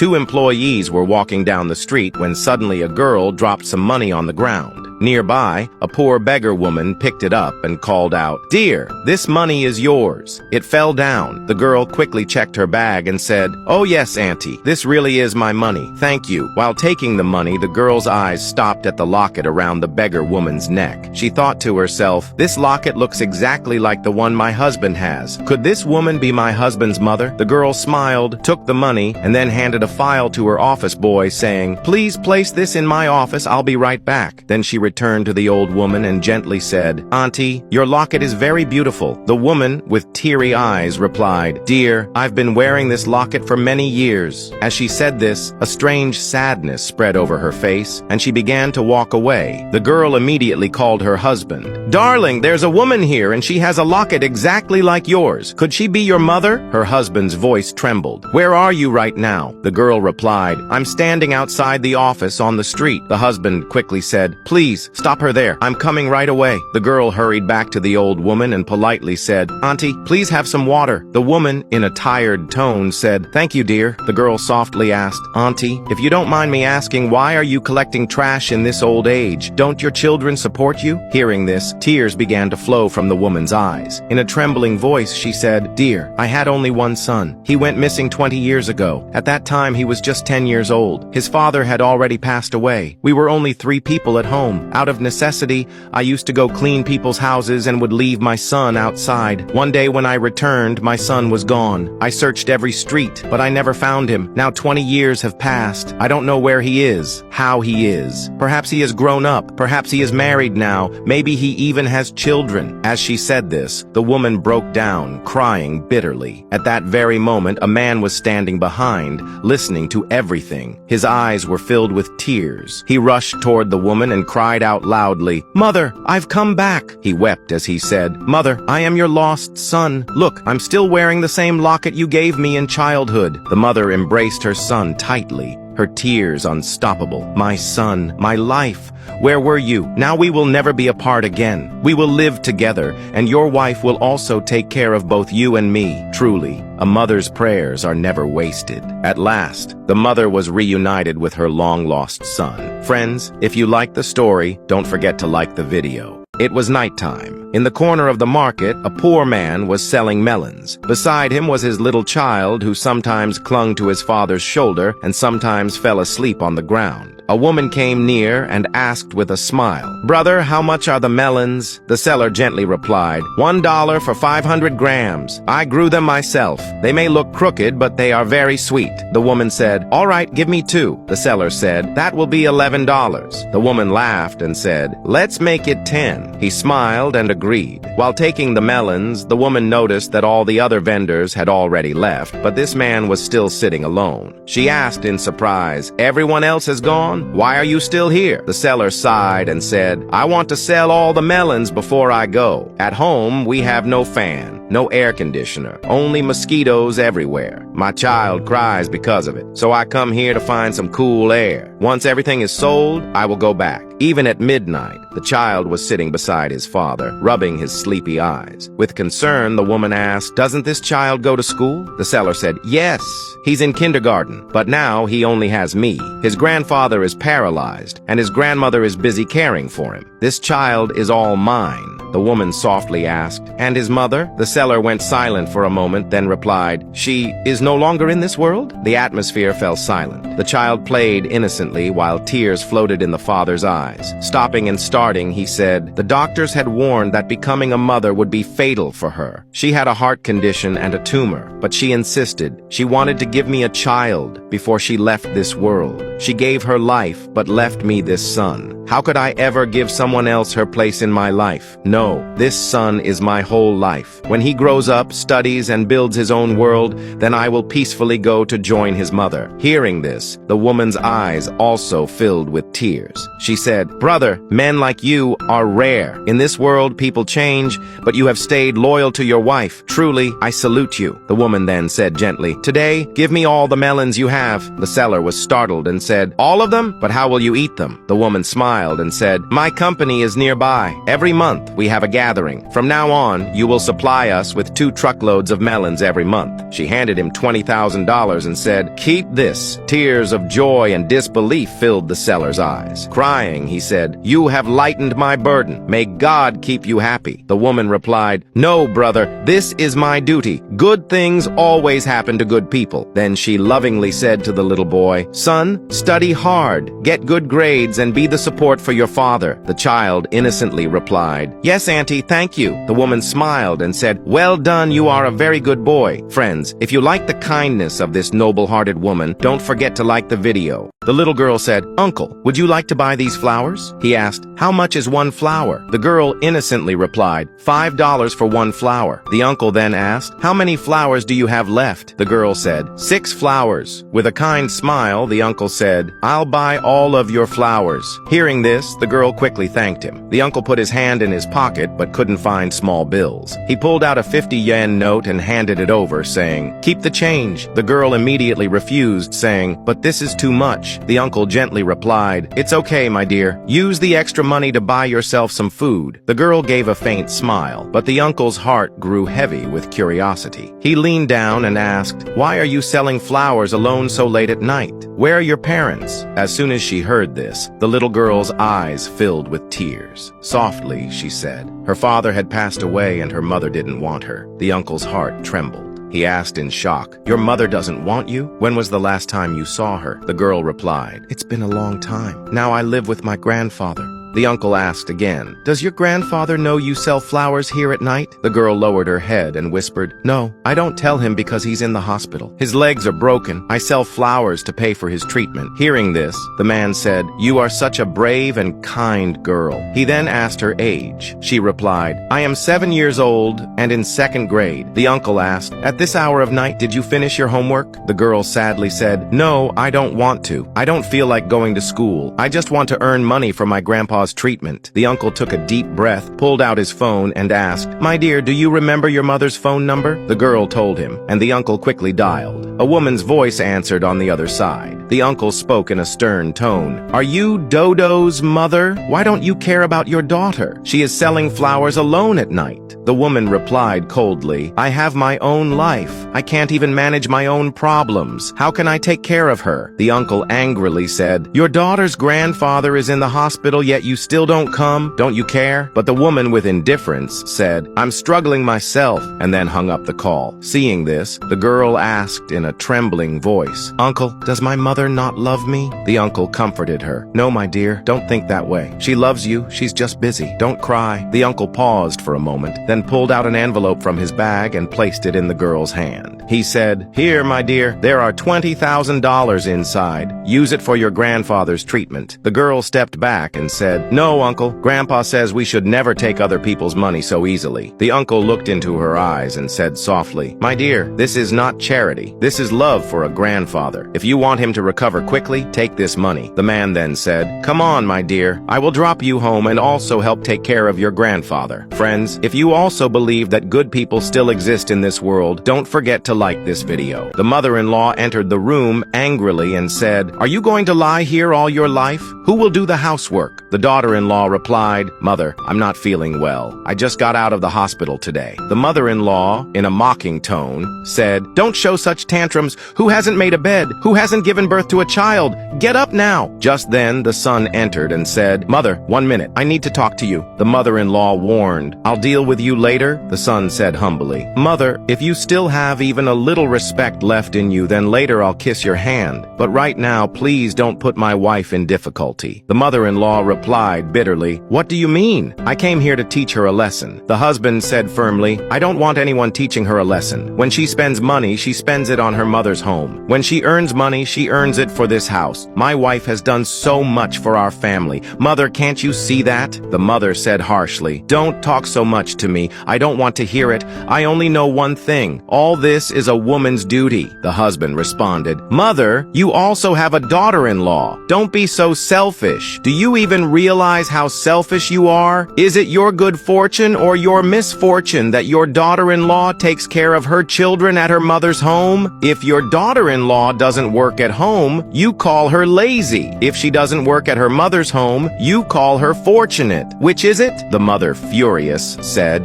Two employees were walking down the street when suddenly a girl dropped some money on the ground. Nearby, a poor beggar woman picked it up and called out, "Dear, this money is yours." It fell down. The girl quickly checked her bag and said, "Oh yes, Auntie, this really is my money. Thank you." While taking the money, the girl's eyes stopped at the locket around the beggar woman's neck. She thought to herself, "This locket looks exactly like the one my husband has. Could this woman be my husband's mother?" The girl smiled, took the money, and then handed a file to her office boy saying, "Please place this in my office, I'll be right back." Then she returned to the old woman and gently said, "Auntie, your locket is very beautiful." The woman, with teary eyes, replied, "Dear, I've been wearing this locket for many years." As she said this, a strange sadness spread over her face, and she began to walk away. The girl immediately called her husband. "Darling, there's a woman here and she has a locket exactly like yours. Could she be your mother?" Her husband's voice trembled. "Where are you right now?" The girl replied, "I'm standing outside the office on the street." The husband quickly said, "Please, stop her there. I'm coming right away." The girl hurried back to the old woman and politely said, "Auntie, please have some water." The woman, in a tired tone, said, "Thank you, dear." The girl softly asked, "Auntie, if you don't mind me asking, why are you collecting trash in this old age? Don't your children support you?" Hearing this, tears began to flow from the woman's eyes. In a trembling voice, she said, "Dear, I had only one son. He went missing 20 years ago. At that time, he was just 10 years old. His father had already passed away. We were only 3 people at home. Out of necessity, I used to go clean people's houses and would leave my son outside. One day when I returned, my son was gone. I searched every street, but I never found him. Now 20 years have passed. I don't know where he is, how he is. Perhaps he has grown up. Perhaps he is married now. Maybe he even has children." As she said this, the woman broke down, crying bitterly. At that very moment, a man was standing behind, listening to everything. His eyes were filled with tears. He rushed toward the woman and cried out loudly, "Mother, I've come back." He wept as he said, "Mother, I am your lost son. Look, I'm still wearing the same locket you gave me in childhood." The mother embraced her son tightly, her tears unstoppable. "My son, my life, where were you? Now we will never be apart again. We will live together, and your wife will also take care of both you and me." Truly, a mother's prayers are never wasted. At last, the mother was reunited with her long-lost son. Friends, if you like the story, don't forget to like the video. It was nighttime. In the corner of the market, a poor man was selling melons. Beside him was his little child who sometimes clung to his father's shoulder and sometimes fell asleep on the ground. A woman came near and asked with a smile, "Brother, how much are the melons?" The seller gently replied, $1 for 500 grams. I grew them myself. They may look crooked, but they are very sweet." The woman said, "All right, give me 2. The seller said, "That will be $11. The woman laughed and said, "Let's make it 10. He smiled and agreed. While taking the melons, the woman noticed that all the other vendors had already left, but this man was still sitting alone. She asked in surprise, "Everyone else has gone? Why are you still here?" The seller sighed and said, "I want to sell all the melons before I go. At home, we have no fan, no air conditioner, only mosquitoes everywhere. My child cries because of it, so I come here to find some cool air. Once everything is sold, I will go back." Even at midnight, the child was sitting beside his father, rubbing his sleepy eyes. With concern, the woman asked, "Doesn't this child go to school?" The seller said, "Yes, he's in kindergarten, but now he only has me. His grandfather is paralyzed, and his grandmother is busy caring for him. This child is all mine." The woman softly asked, "And his mother?" The seller went silent for a moment, then replied, "She is no longer in this world?" The atmosphere fell silent. The child played innocently while tears floated in the father's eyes. Stopping and starting, he said, "The doctors had warned that becoming a mother would be fatal for her. She had a heart condition and a tumor, but she insisted. She wanted to give me a child before she left this world. She gave her life, but left me this son. How could I ever give someone else her place in my life? No, this son is my whole life. When he grows up, studies, and builds his own world, then I will peacefully go to join his mother." Hearing this, the woman's eyes also filled with tears. She said, "Brother, men like you are rare. In this world, people change, but you have stayed loyal to your wife. Truly, I salute you." The woman then said gently, "Today, give me all the melons you have." The seller was startled and said, "All of them? But how will you eat them?" The woman smiled and said, "My company is nearby. Every month we have a gathering. From now on, you will supply us with 2 truckloads of melons every month." She handed him $20,000 and said, "Keep this." Tears of joy and disbelief filled the seller's eyes. Crying, he said, "You have lightened my burden. May God keep you happy." The woman replied, "No, brother, this is my duty. Good things always happen to good people." Then she lovingly said to the little boy, "Son, study hard, get good grades, and be the support for your father." The child innocently replied, "Yes, Auntie, thank you." The woman smiled and said, "Well done, you are a very good boy." Friends, if you like the kindness of this noble-hearted woman, don't forget to like the video. The little girl said, "Uncle, would you like to buy these flowers?" He asked, "How much is 1 flower?" The girl innocently replied, $5 for 1 flower. The uncle then asked, "How many flowers do you have left?" The girl said, 6 flowers. With a kind smile, the uncle said, "I'll buy all of your flowers." Hearing this, the girl quickly thanked him. The uncle put his hand in his pocket but couldn't find small bills. He pulled out a 50-yen note and handed it over, saying, "Keep the change." The girl immediately refused, saying, "But this is too much." The uncle gently replied, "It's okay, my dear. Use the extra money to buy yourself some food." The girl gave a faint smile, but the uncle's heart grew heavy with curiosity. He leaned down and asked, "Why are you selling flowers alone so late at night? Where are your parents?" As soon as she heard this, the little girl's eyes filled with tears. Softly, she said, her father had passed away and her mother didn't want her. The uncle's heart trembled. He asked in shock, "Your mother doesn't want you? When was the last time you saw her?" The girl replied, "It's been a long time. Now I live with my grandfather." The uncle asked again, "Does your grandfather know you sell flowers here at night?" The girl lowered her head and whispered, "No, I don't tell him because he's in the hospital. His legs are broken. I sell flowers to pay for his treatment." Hearing this, the man said, "You are such a brave and kind girl." He then asked her age. She replied, "I am 7 years old and in 2nd grade. The uncle asked, "At this hour of night, did you finish your homework?" The girl sadly said, "No, I don't want to. I don't feel like going to school. I just want to earn money for my grandpa's treatment." The uncle took a deep breath, pulled out his phone, and asked, "My dear, do you remember your mother's phone number?" The girl told him, and the uncle quickly dialed. A woman's voice answered on the other side. The uncle spoke in a stern tone. "Are you Dodo's mother? Why don't you care about your daughter? She is selling flowers alone at night." The woman replied coldly, "I have my own life. I can't even manage my own problems. How can I take care of her?" The uncle angrily said, "Your daughter's grandfather is in the hospital, yet you still don't come? Don't you care?" But the woman with indifference said, "I'm struggling myself," and then hung up the call. Seeing this, the girl asked in a trembling voice, "Uncle, does my mother not love me?" The uncle comforted her. "No, my dear, don't think that way. She loves you. She's just busy. Don't cry." The uncle paused for a moment, then pulled out an envelope from his bag and placed it in the girl's hand. He said, "Here, my dear, there are $20,000 inside. Use it for your grandfather's treatment." The girl stepped back and said, "No, Uncle. Grandpa says we should never take other people's money so easily." The uncle looked into her eyes and said softly, "My dear, this is not charity. This is love for a grandfather. If you want him to recover quickly, take this money." The man then said, "Come on, my dear. I will drop you home and also help take care of your grandfather." Friends, if you also believe that good people still exist in this world, don't forget to like this video. The mother-in-law entered the room angrily and said, "Are you going to lie here all your life? Who will do the housework?" The daughter-in-law replied, "Mother, I'm not feeling well. I just got out of the hospital today." The mother-in-law, in a mocking tone, said, "Don't show such tantrums. Who hasn't made a bed? Who hasn't given birth to a child? Get up now." Just then, the son entered and said, "Mother, 1 minute. I need to talk to you." The mother-in-law warned, "I'll deal with you later," the son said humbly. "Mother, if you still have even a little respect left in you, then later I'll kiss your hand. But right now, please don't put my wife in difficulty." The mother-in-law replied bitterly, "What do you mean? I came here to teach her a lesson." The husband said firmly, "I don't want anyone teaching her a lesson. When she spends money, she spends it on her mother's home. When she earns money, she earns it for this house. My wife has done so much for our family. Mother, can't you see that?" The mother said harshly, "Don't talk so much to me. I don't want to hear it. I only know one thing. All this is a woman's duty." The husband responded, "Mother, you also have a daughter-in-law. Don't be so selfish. Do you even realize how selfish you are? Is it your good fortune or your misfortune that your daughter-in-law takes care of her children at her mother's home? If your daughter-in-law doesn't work at home, you call her lazy. If she doesn't work at her mother's home, you call her fortunate. Which is it? The mother, furious, said,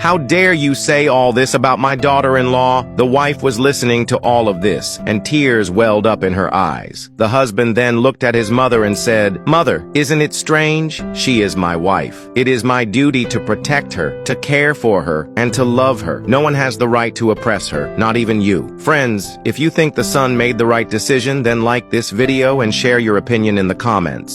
How dare you say all this about my daughter-in-law? The wife was listening to all of this, and tears welled up in her eyes. The husband then looked at his mother and said, Mother, isn't it strange? She is my wife. It is my duty to protect her, to care for her, and to love her. No one has the right to oppress her, not even you. Friends, if you think the son made the right decision, then like this video and share your opinion in the comments.